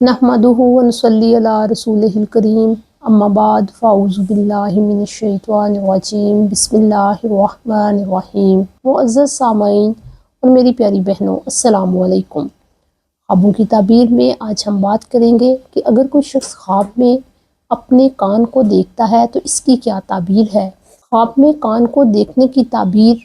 नहमदुहु व नुसल्ली अला रसूलिहिल करीम अम्मा बाद फ़ाऊज़ु बिल्लाहि मिनश शैतानिर रजीम बिस्मिल्लाहिर रहमानिर रहीम। मुअज़्ज़ज़ सामईन और मेरी प्यारी बहनों, अस्सलामु अलैकुम। ख्वाबों की ताबीर में आज हम बात करेंगे कि अगर कोई शख्स ख्वाब में अपने कान को देखता है तो इसकी क्या ताबीर है। ख्वाब में कान को देखने की ताबीर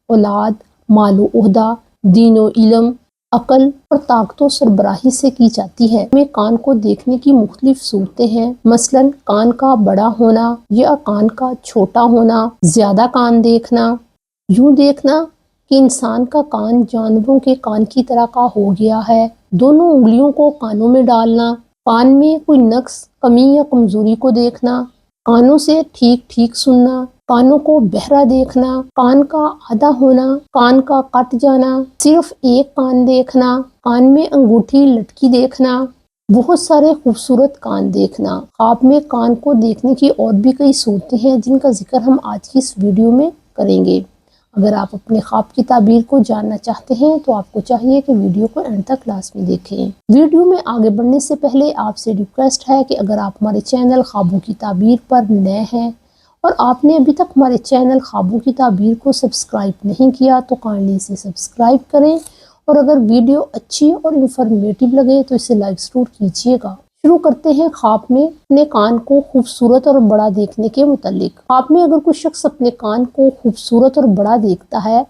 औलाद, मालो ओहदा, दीनो इल्म, अकल और ताकतों सरबराही से की जाती है। में कान को देखने की मुख्तलिफ सूरतें हैं, मसलन कान का बड़ा होना या कान का छोटा होना, ज्यादा कान देखना, यूं देखना कि इंसान का कान जानवरों के कान की तरह का हो गया है, दोनों उंगलियों को कानों में डालना, कान में कोई नक्स, कमी या कमजोरी को देखना, कानों से ठीक ठीक सुनना, कानों को बहरा देखना, कान का आधा होना, कान का कट जाना, सिर्फ एक कान देखना, कान में अंगूठी लटकी देखना, बहुत सारे खूबसूरत कान देखना। ख्वाब में कान को देखने की और भी कई सूरतें हैं जिनका जिक्र हम आज की इस वीडियो में करेंगे। अगर आप अपने ख्वाब की ताबीर को जानना चाहते हैं तो आपको चाहिए कि वीडियो को एंड तक क्लास में देखें। वीडियो में आगे बढ़ने से पहले आपसे रिक्वेस्ट है कि अगर आप हमारे चैनल ख्वाबों की ताबीर पर नए हैं और आपने अभी तक हमारे चैनल ख्वाबों की ताबीर को सब्सक्राइब नहीं किया तो काइंडली इसे सब्सक्राइब करें और अगर वीडियो अच्छी और इंफॉर्मेटिव लगे तो इसे लाइक ज़रूर कीजिएगा। शुरू करते हैं ख्वाब में अपने कान को खूबसूरत और बड़ा देखने के मुतालिक। ख्वाब में अगर कोई शख्स अपने कान को खूबसूरत और बड़ा देखता है,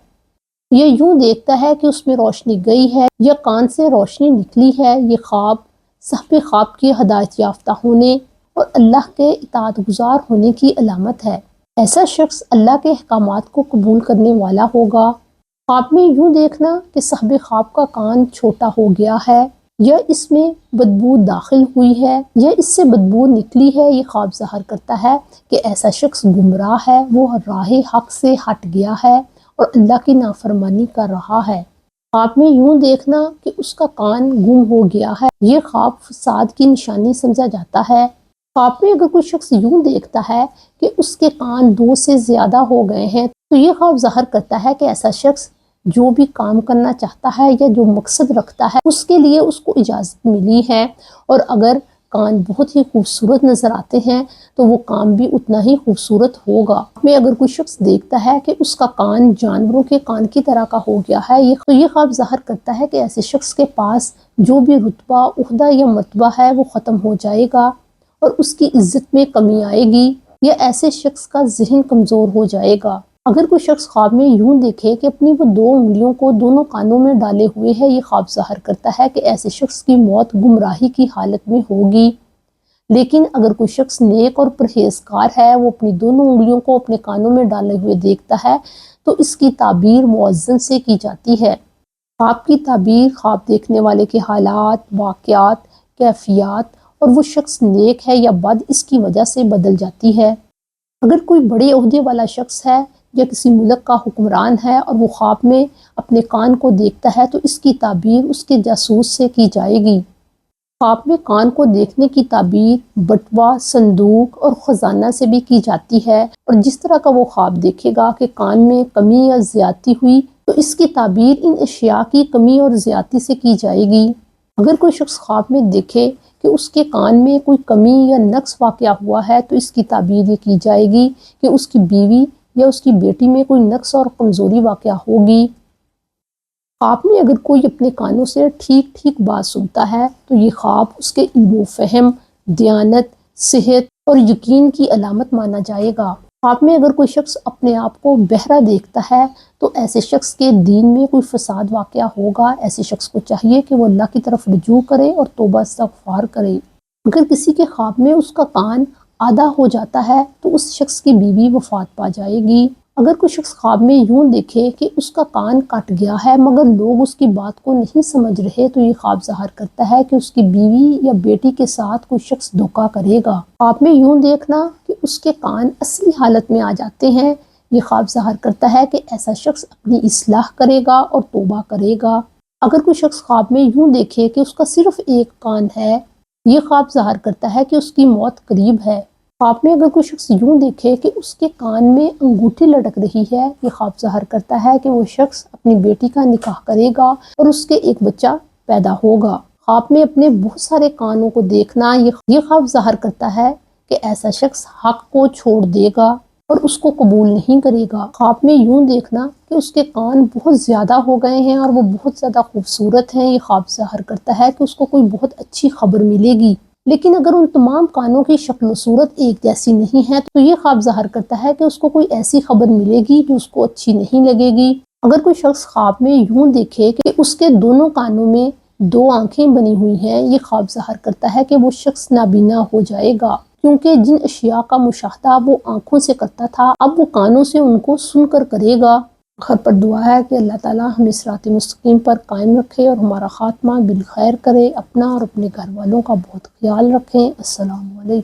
ये यूं देखता है कि उसमें रोशनी गई है या कान से रोशनी निकली है, ये ख्वाब साहिब ख्वाब के हदायत याफ्ता होने और अल्लाह के इताअत गुजार होने की अलामत है। ऐसा शख्स अल्लाह के अहकामात को कबूल करने वाला होगा। ख्वाब में यूं देखना कि साहिब ख्वाब का कान छोटा हो गया है या इसमें बदबू दाखिल हुई है या इससे बदबू निकली है, ये ख्वाब ज़ाहिर करता है कि ऐसा शख्स गुमराह है, वो राह हक से हट गया है और अल्लाह की नाफरमानी कर रहा है। ख्वाब में यूं देखना कि उसका कान गुम हो गया है, ये ख्वाब फसाद की निशानी समझा जाता है। ख्वाब में अगर कोई शख्स यूं देखता है कि उसके कान दो से ज़्यादा हो गए हैं तो ये ख्वाब ज़ाहिर करता है कि ऐसा शख्स जो भी काम करना चाहता है या जो मकसद रखता है उसके लिए उसको इजाज़त मिली है और अगर कान बहुत ही खूबसूरत नज़र आते हैं तो वो काम भी उतना ही खूबसूरत होगा। में अगर कोई शख्स देखता है कि उसका कान जानवरों के कान की तरह का हो गया है तो ये ख्वाब ज़ाहिर करता है कि ऐसे शख्स के पास जो भी रुतबा, उहदा या मर्तबा है वो ख़त्म हो जाएगा और उसकी इज्जत में कमी आएगी या ऐसे शख्स का जहन कमज़ोर हो जाएगा। अगर कोई शख्स ख्वाब में यूं देखे कि अपनी वो दो उंगलियों को दोनों कानों में डाले हुए है, ये ख्वाब ज़ाहिर करता है कि ऐसे शख्स की मौत गुमराही की हालत में होगी। लेकिन अगर कोई शख्स नेक और परहेजगार है, वो अपनी दोनों उंगलियों को अपने कानों में डाले हुए देखता है तो इसकी ताबीर मुअज़्ज़न से की जाती है। ख्वाब की ताबीर ख्वाब देखने वाले के हालात, वाक़यात, कैफियत और वो शख्स नेक है या बद इसकी वजह से बदल जाती है। अगर कोई बड़े ओहदे वाला शख्स है या किसी मुल्क का हुक्मरान है और वो ख्वाब में अपने कान को देखता है तो इसकी ताबीर उसके जासूस से की जाएगी। ख्वाब में कान को देखने की ताबीर बटवा, संदूक और खजाना से भी की जाती है और जिस तरह का वो ख्वाब देखेगा कि कान में कमी या ज्यादती हुई तो इसकी ताबीर इन अशिया की कमी और ज्यादती से की जाएगी। अगर कोई शख्स ख्वाब में देखे कि उसके कान में कोई कमी या नक्स वाक़या हुआ है तो इसकी ताबीर ये की जाएगी कि उसकी बीवी या उसकी बेटी में कोई नक्स और कमज़ोरी वाक़या होगी। ख्वाब में अगर कोई अपने कानों से ठीक ठीक बात सुनता है तो ये ख्वाब उसके इल्म फ़हम, दियानत, सेहत और यकीन की अलामत माना जाएगा। ख्वाब में अगर कोई शख्स अपने आप को बहरा देखता है तो ऐसे शख्स के दीन में कोई फसाद वाक़या होगा। ऐसे शख्स को चाहिए कि वो अल्लाह की तरफ रुजू करे और तौबा इस्तग़फ़ार करे। अगर किसी के ख्वाब में उसका कान आधा हो जाता है तो उस शख्स की बीवी वफात पा जाएगी। अगर कोई शख्स ख्वाब में यूं देखे कि उसका कान कट गया है मगर लोग उसकी बात को नहीं समझ रहे तो ये ख्वाब ज़ाहिर करता है कि उसकी बीवी या बेटी के साथ कोई शख्स धोखा करेगा। ख्वाब में यूं देखना कि उसके कान असली हालत में आ जाते हैं, ये ख्वाब ज़ाहिर करता है कि ऐसा शख्स अपनी इस्लाह करेगा और तौबा करेगा। अगर कोई शख्स ख्वाब में यूं देखे कि उसका सिर्फ एक कान है, ये ख्वाब ज़ाहिर करता है कि उसकी मौत करीब है। ख्वाब में अगर कोई शख्स यूं देखे कि उसके कान में अंगूठी लटक रही है, ये ख्वाब ज़ाहिर करता है कि वो शख्स अपनी बेटी का निकाह करेगा और उसके एक बच्चा पैदा होगा। خواب میں اپنے بہت سارے کانوں کو دیکھنا یہ خواب ظاہر کرتا ہے کہ ایسا شخص حق کو چھوڑ دے گا اور اس کو قبول نہیں کرے گا۔ خواب میں یوں دیکھنا کہ اس کے کان بہت زیادہ ہو گئے ہیں اور وہ بہت زیادہ خوبصورت ہیں، یہ خواب ظاہر کرتا ہے کہ اس کو کوئی بہت اچھی خبر ملے گی۔ لیکن اگر ان تمام کانوں کی شکل و صورت ایک جیسی نہیں ہے تو یہ خواب ظاہر کرتا ہے کہ اس کو کوئی ایسی خبر ملے گی جو اس کو اچھی نہیں لگے گی۔ اگر کوئی شخص خواب میں یوں دیکھے کہ اس کے دونوں کانوں میں 2 آنکھیں بنی ہوئی ہیں، یہ خواب ظاہر کرتا ہے کہ وہ شخص نابینا ہو جائے گا، کیونکہ جن اشیاء کا مشاہدہ وہ آنکھوں سے کرتا تھا اب وہ کانوں سے ان کو سن کر کرے گا۔ آخر پر دعا ہے کہ اللہ تعالیٰ ہمیں صراط مستقیم پر قائم رکھے اور ہمارا خاتمہ بالخیر کرے، اپنا اور اپنے گھر والوں کا بہت خیال رکھیں۔ السلام علیکم۔